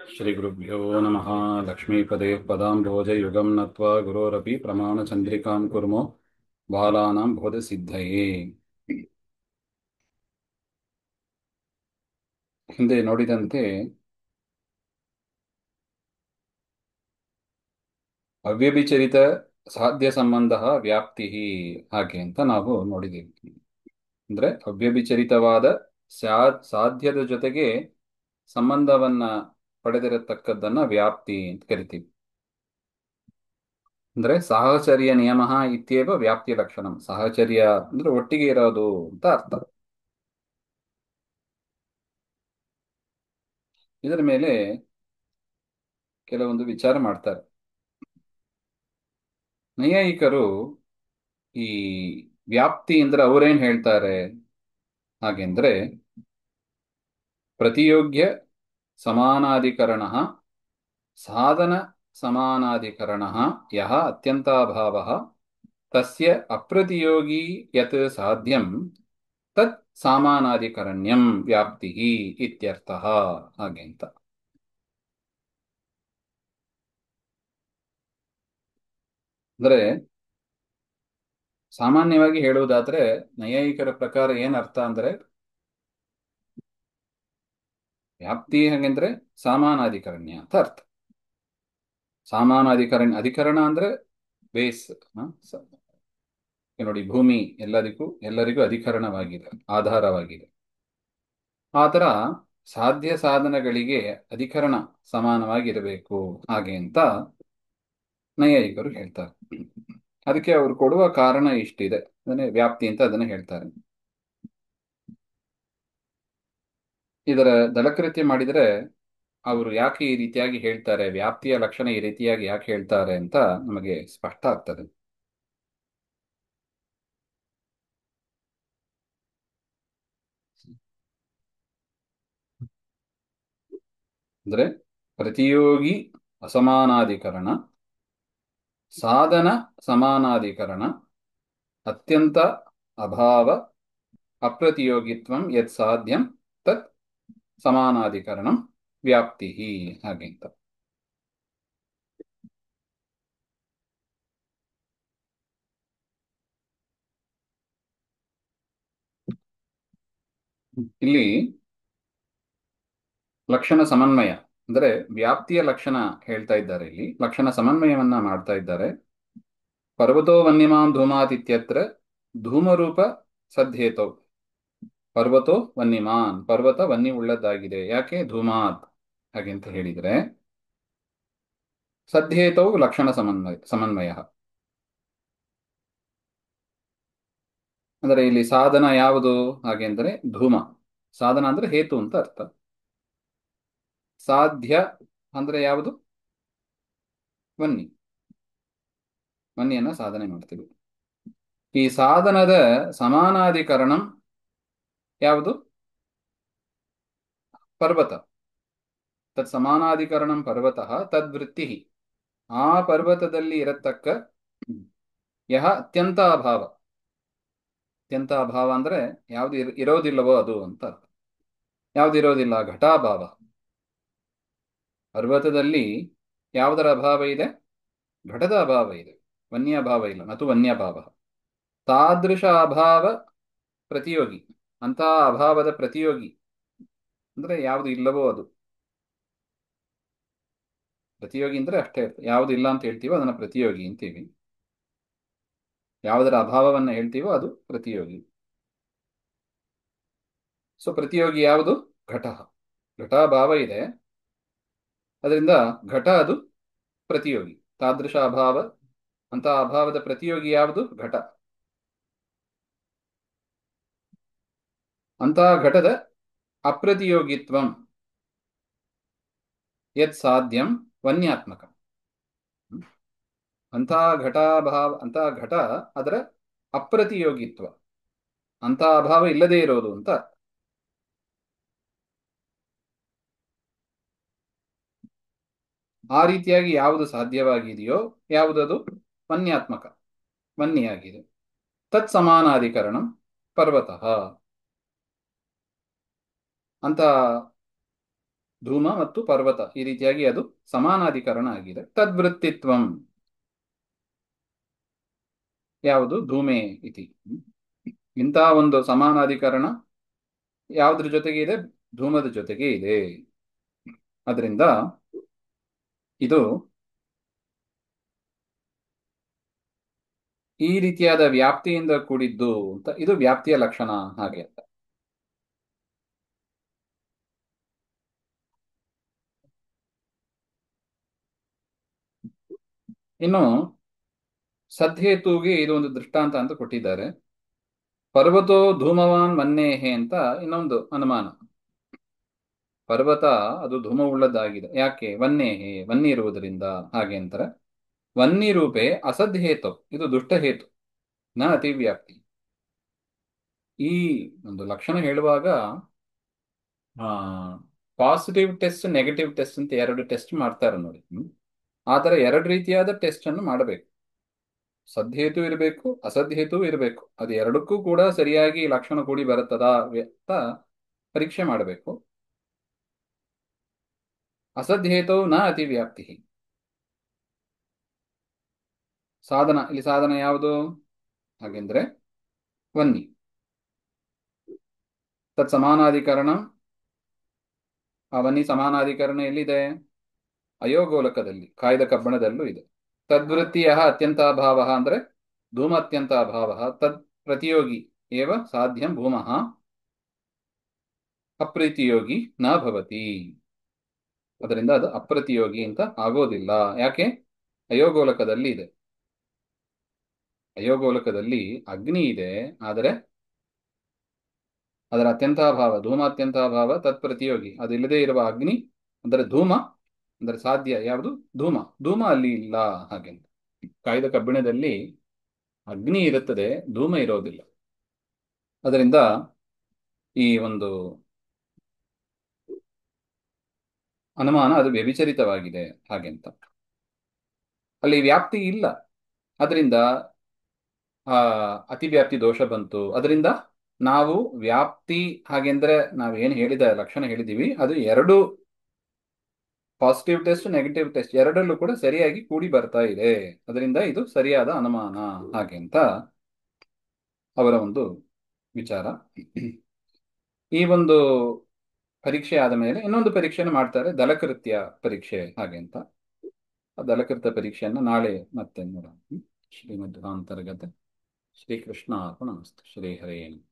श्रीगुरुभ्यो नमः। लक्ष्मीपदे पदाम्भोजयुगं नत्वा गुरोरपि प्रमाणचन्द्रिकां कुर्मो बालानां बोधसिद्धये। ಹಿಂದೆ ನೋಡಿದಂತೆ ಅವ್ಯಭಿಚರಿತ ಸಾಧ್ಯ ಸಂಬಂಧ ವ್ಯಾಪ್ತಿ ಹಾಗೆ ಅಂತ ನಾವು ನೋಡಿದ್ದೀವಿ. ಅಂದ್ರೆ ಅವ್ಯಭಿಚರಿತವಾದ ಸಾಧ್ಯದ ಜೊತೆಗೆ ಸಂಬಂಧವನ್ನ ಪಡೆದಿರತಕ್ಕದ್ದನ್ನ ವ್ಯಾಪ್ತಿ ಅಂತ ಕರಿತೀವಿ. ಅಂದ್ರೆ ಸಾಹಚರ್ಯ ನಿಯಮ ಇತ್ಯೇವ ವ್ಯಾಪ್ತಿಯ ಲಕ್ಷಣಂ. ಸಾಹಚರ್ಯ ಅಂದ್ರೆ ಒಟ್ಟಿಗೆ ಇರೋದು ಅಂತ ಅರ್ಥ. ಇದರ ಮೇಲೆ ಕೆಲವೊಂದು ವಿಚಾರ ಮಾಡ್ತಾರೆ ನೈಯಾಯಿಕರು. ಈ ವ್ಯಾಪ್ತಿ ಅಂದ್ರೆ ಅವರೇನ್ ಹೇಳ್ತಾರೆ ಹಾಗೆಂದ್ರೆ, ಪ್ರತಿಯೋಗ್ಯ ಸಮಾನಾಧಿಕರಣ ಸಾಧನ ಸಮಾನಾಧಿಕರಣ ಯಹ ಅತ್ಯಂತಾಭಾವ ತಸ್ಯ ಅಪ್ರತಿಯೋಗಿ ಯತ್ ಸಾಧ್ಯಂ ತತ್ ಸಾಮಾನಾಧಿಕರಣ್ಯಂ ವ್ಯಾಪ್ತಿ ಇತ್ಯರ್ಥಃ ಹಾಗೆ ಅಂತ. ಅಂದ್ರೆ ಸಾಮಾನ್ಯವಾಗಿ ಹೇಳುವುದಾದ್ರೆ ನೈಯಾಯಿಕರ ಪ್ರಕಾರ ಏನ್ ಅರ್ಥ ಅಂದ್ರೆ, ವ್ಯಾಪ್ತಿ ಹಾಗೆಂದ್ರೆ ಸಾಮಾನಾಧಿಕರಣ್ಯ ಅಂತ ಅರ್ಥ. ಅಧಿಕರಣ ಅಂದ್ರೆ ಬೇಸ್. ನೋಡಿ, ಭೂಮಿ ಎಲ್ಲರಿಗೂ ಅಧಿಕರಣವಾಗಿದೆ, ಆಧಾರವಾಗಿದೆ. ಆತರ ಸಾಧ್ಯ ಸಾಧನಗಳಿಗೆ ಅಧಿಕರಣ ಸಮಾನವಾಗಿರಬೇಕು ಹಾಗೆ ಅಂತ ನೈಯಾಯಿಕರು ಹೇಳ್ತಾರೆ. ಅದಕ್ಕೆ ಅವರು ಕೊಡುವ ಕಾರಣ ಇಷ್ಟಿದೆ, ಅದನ್ನೇ ವ್ಯಾಪ್ತಿ ಅಂತ ಅದನ್ನ ಹೇಳ್ತಾರೆ. ಇದರ ದಳಕೃತ್ಯ ಮಾಡಿದರೆ ಅವರು ಯಾಕೆ ಈ ರೀತಿಯಾಗಿ ಹೇಳ್ತಾರೆ, ವ್ಯಾಪ್ತಿಯ ಲಕ್ಷಣ ಈ ರೀತಿಯಾಗಿ ಯಾಕೆ ಹೇಳ್ತಾರೆ ಅಂತ ನಮಗೆ ಸ್ಪಷ್ಟ ಆಗ್ತದೆ. ಅಂದ್ರೆ ಪ್ರತಿಯೋಗಿ ಅಸಮಾನಾಧಿಕರಣ, ಸಾಧನ ಸಮಾನಾಧಿಕರಣ, ಅತ್ಯಂತ ಅಭಾವ ಅಪ್ರತಿಯೋಗಿತ್ವಂ ಯತ್ ಸಾಧ್ಯಂ ತತ್ ಸಮಾನಾಧಿಕರಣಂ ವ್ಯಾಪ್ತಿ ಹಾಗೆ ಅಂತ. ಇಲ್ಲಿ ಲಕ್ಷಣ ಸಮನ್ವಯ ಅಂದ್ರೆ ವ್ಯಾಪ್ತಿಯ ಲಕ್ಷಣ ಹೇಳ್ತಾ ಇದ್ದಾರೆ. ಇಲ್ಲಿ ಲಕ್ಷಣ ಸಮನ್ವಯವನ್ನ ಮಾಡ್ತಾ ಇದ್ದಾರೆ. ಪರ್ವತೋ ವನ್ಯಮಾನ್ ಧೂಮಾತ್ ಇತ್ಯತ್ರ ಧೂಮರೂಪ ಸದ್ಯೇತೌ. ಪರ್ವತೋ ವನ್ಯಮಾನ್, ಪರ್ವತ ವನ್ಯ ಉಳ್ಳದ್ದಾಗಿದೆ. ಯಾಕೆ ಧೂಮಾತ್ ಹಾಗೆ ಅಂತ ಹೇಳಿದ್ರೆ, ಸದ್ಯೇತೌ ಲಕ್ಷಣ ಸಮನ್ವಯ ಅಂದರೆ ಇಲ್ಲಿ ಸಾಧನ ಯಾವುದು ಹಾಗೆ ಅಂದರೆ ಧೂಮ. ಸಾಧನ ಅಂದ್ರೆ ಹೇತು ಅಂತ ಅರ್ಥ. ಸಾಧ್ಯ ಅಂದ್ರೆ ಯಾವುದು? ವನ್ನಿ. ವನ್ನಿಯನ್ನ ಸಾಧನೆ ಮಾಡ್ತೀವಿ. ಈ ಸಾಧನದ ಸಮಾನಾಧಿಕರಣ ಯಾವುದು? ಪರ್ವತ. ತತ್ ಸಮಾನಾಧಿಕರಣಂ ಪರ್ವತಃ ತದ್ವೃತ್ತಿ. ಆ ಪರ್ವತದಲ್ಲಿ ಇರತಕ್ಕ ಯಹ ಅತ್ಯಂತ ಅಭಾವ. ಅತ್ಯಂತ ಅಭಾವ ಅಂದ್ರೆ ಯಾವುದು ಇರೋದಿಲ್ಲವೋ ಅದು ಅಂತ ಅರ್ಥ. ಯಾವುದು ಇರೋದಿಲ್ಲ? ಘಟಾಭಾವ. ಪರ್ವತದಲ್ಲಿ ಯಾವುದರ ಅಭಾವ ಇದೆ? ಘಟದ ಅಭಾವ ಇದೆ, ವನ್ಯ ಅಭಾವ ಇಲ್ಲ. ನತು ವನ್ಯಭಾವ. ತಾದೃಶ ಅಭಾವ ಪ್ರತಿಯೋಗಿ. ಅಂತ ಅಭಾವದ ಪ್ರತಿಯೋಗಿ ಅಂದ್ರೆ ಯಾವುದು ಇಲ್ಲವೋ ಅದು. ಪ್ರತಿಯೋಗಿ ಅಂದ್ರೆ ಅಷ್ಟೇ, ಯಾವುದು ಇಲ್ಲ ಅಂತ ಹೇಳ್ತೀವೋ ಅದನ್ನ ಪ್ರತಿಯೋಗಿ ಅಂತೀವಿ. ಯಾವುದರ ಅಭಾವವನ್ನ ಹೇಳ್ತೀವೋ ಅದು ಪ್ರತಿಯೋಗಿ. ಸೊ ಪ್ರತಿಯೋಗಿ ಯಾವುದು? ಘಟ. ಘಟಾಭಾವ ಇದೆ, ಅದರಿಂದ ಘಟ ಅದು ಪ್ರತಿಯೋಗಿ. ತಾದೃಶ ಅಭಾವ, ಅಂತ ಅಭಾವದ ಪ್ರತಿಯೋಗಿ ಯಾವುದು? ಘಟ. ಅಂತ ಘಟದ ಅಪ್ರತಿಯೋಗಿತ್ವಂ ಯತ್ ಸಾಧ್ಯಂ ವನ್ಯಾತ್ಮಕ. ಅಂತ ಘಟಾಭಾವ, ಅಂತ ಘಟ ಅದರ ಅಪ್ರತಿಯೋಗಿತ್ವ, ಅಂತ ಅಭಾವ ಇಲ್ಲದೆ ಇರೋದು ಅಂತ. ಆ ರೀತಿಯಾಗಿ ಯಾವುದು ಸಾಧ್ಯವಾಗಿದೆಯೋ ಯಾವುದದು? ವನ್ಯಾತ್ಮಕ, ವನ್ನಿಯಾಗಿದೆ. ತತ್ ಸಮಾನಾಧಿಕರಣಂ ಪರ್ವತಃ. ಅಂತ ಧೂಮ ಮತ್ತು ಪರ್ವತ ಈ ರೀತಿಯಾಗಿ ಅದು ಸಮಾನಾಧಿಕರಣ ಆಗಿದೆ. ತದ್ವೃತ್ತಿತ್ವಂ ಯಾವುದು ಧೂಮೆ ಇತಿ. ಇಂಥ ಒಂದು ಸಮಾನಾಧಿಕರಣ ಯಾವುದ್ರ ಜೊತೆಗೆ ಇದೆ? ಧೂಮದ ಜೊತೆಗೆ ಇದೆ. ಅದರಿಂದ ಇದು ಈ ರೀತಿಯಾದ ವ್ಯಾಪ್ತಿಯಿಂದ ಕೂಡಿದ್ದು ಅಂತ, ಇದು ವ್ಯಾಪ್ತಿಯ ಲಕ್ಷಣ ಹಾಗೆ ಅಂತ. ಇನ್ನು ಸದ್ಹೇತುಗೆ ಇದು ಒಂದು ದೃಷ್ಟಾಂತ ಅಂತ ಕೊಟ್ಟಿದ್ದಾರೆ. ಪರ್ವತೋ ಧೂಮವಾನ್ ಮನ್ನೇಹೆ ಅಂತ ಇನ್ನೊಂದು ಅನುಮಾನ. ಪರ್ವತ ಅದು ಧೂಮವುಳ್ಳದ್ದಾಗಿದೆ. ಯಾಕೆ? ವನ್ನೇಹೆ ವನ್ನಿ ಇರುವುದರಿಂದ ಹಾಗೆ ಅಂತಾರೆ. ವನ್ನಿ ರೂಪೆ ಅಸದ್ಹೇತು, ಇದು ದುಷ್ಟಹೇತು, ನ ಅತಿವ್ಯಾಪ್ತಿ. ಈ ಒಂದು ಲಕ್ಷಣ ಹೇಳುವಾಗ ಪಾಸಿಟಿವ್ ಟೆಸ್ಟ್ ನೆಗೆಟಿವ್ ಟೆಸ್ಟ್ ಅಂತ ಎರಡು ಟೆಸ್ಟ್ ಮಾಡ್ತಾರೆ ನೋಡಿ. ಆ ಥರ ಎರಡು ರೀತಿಯಾದ ಟೆಸ್ಟ್ ಅನ್ನು ಮಾಡಬೇಕು. ಸದ್ಹೇತು ಇರಬೇಕು, ಅಸದ್ಹೇತು ಇರಬೇಕು. ಅದು ಎರಡಕ್ಕೂ ಕೂಡ ಸರಿಯಾಗಿ ಲಕ್ಷಣ ಕೂಡಿ ಬರುತ್ತದಾ ಅಂತ ಪರೀಕ್ಷೆ ಮಾಡಬೇಕು. ಅಸದ್ಹೇತು ನ ಅತಿವ್ಯಾಪ್ತಿ. ಸಾಧನ, ಇಲ್ಲಿ ಸಾಧನ ಯಾವುದು ಹಾಗೆಂದ್ರೆ ವನ್ನಿ. ತತ್ ಸಮಾನಾಧಿಕರಣ, ಆ ವನ್ನಿ ಸಮಾನಾಧಿಕರಣ ಎಲ್ಲಿದೆ? ಅಯೋಗೋಲಕದಲ್ಲಿ, ಕಾಯ್ದ ಕಬ್ಬಣದಲ್ಲೂ ಇದೆ. ತದ್ವೃತ್ತಿಯ ಅತ್ಯಂತಾಭಾವ ಅಂದ್ರೆ ಧೂಮ ಅತ್ಯಂತಾಭಾವ. ತದ್ ಪ್ರತಿಯೋಗಿ ಏವ ಸಾಧ್ಯಂ ಭೂಮಃ ಅಪ್ರತಿಯೋಗಿ ನ ಭವತಿ. ಅದರಿಂದ ಅದು ಅಪ್ರತಿಯೋಗಿ ಅಂತ ಆಗೋದಿಲ್ಲ. ಯಾಕೆ? ಅಯೋಗೋಲಕದಲ್ಲಿ ಇದೆ. ಅಯೋಗೋಲಕದಲ್ಲಿ ಅಗ್ನಿ ಇದೆ, ಆದರೆ ಅದರ ಅತ್ಯಂತಾಭಾವ ಧೂಮ ಅತ್ಯಂತಾಭಾವ ತತ್ಪ್ರತಿಯೋಗಿ. ಅದು ಇಲ್ಲದೆ ಇರುವ ಅಗ್ನಿ ಅಂದರೆ ಧೂಮ ಅಂದರೆ ಸಾಧ್ಯ ಯಾವುದು? ಧೂಮ. ಧೂಮ ಅಲ್ಲಿ ಇಲ್ಲ. ಹಾಗೆ ಕಾಯ್ದ ಕಬ್ಬಿಣದಲ್ಲಿ ಅಗ್ನಿ ಇರುತ್ತದೆ, ಧೂಮ ಇರೋದಿಲ್ಲ. ಅದರಿಂದ ಈ ಒಂದು ಅನುಮಾನ ಅದು ವ್ಯಭಿಚರಿತವಾಗಿದೆ ಹಾಗೆಂತ. ಅಲ್ಲಿ ವ್ಯಾಪ್ತಿ ಇಲ್ಲ, ಅದರಿಂದ ಅತಿವ್ಯಾಪ್ತಿ ದೋಷ ಬಂತು. ಅದರಿಂದ ನಾವು ವ್ಯಾಪ್ತಿ ಹಾಗೆಂದ್ರೆ ನಾವೇನು ಹೇಳಿದ ಲಕ್ಷಣ ಹೇಳಿದೀವಿ, ಅದು ಎರಡು ಪಾಸಿಟಿವ್ ಟೆಸ್ಟ್ ನೆಗೆಟಿವ್ ಟೆಸ್ಟ್ ಎರಡರಲ್ಲೂ ಕೂಡ ಸರಿಯಾಗಿ ಕೂಡಿ ಬರ್ತಾ ಇದೆ. ಅದರಿಂದ ಇದು ಸರಿಯಾದ ಅನುಮಾನ ಹಾಗೆ ಅಂತ ಅವರ ಒಂದು ವಿಚಾರ. ಈ ಒಂದು ಪರೀಕ್ಷೆ ಆದ ಮೇಲೆ ಇನ್ನೊಂದು ಪರೀಕ್ಷೆಯನ್ನು ಮಾಡ್ತಾರೆ, ದಲಕೃತ್ಯ ಪರೀಕ್ಷೆ ಹಾಗೆ ಅಂತ. ಆ ದಲಕೃತ್ಯ ಪರೀಕ್ಷೆಯನ್ನು ನಾಳೆ ಮತ್ತೆ ನೋಡೋಣ. ಶ್ರೀಮದ್ ಅಂತರ್ಗತ ಶ್ರೀಕೃಷ್ಣ ಅರ್ಪಣಮಸ್ತು. ಶ್ರೀ ಹರೇ ನಮಃ.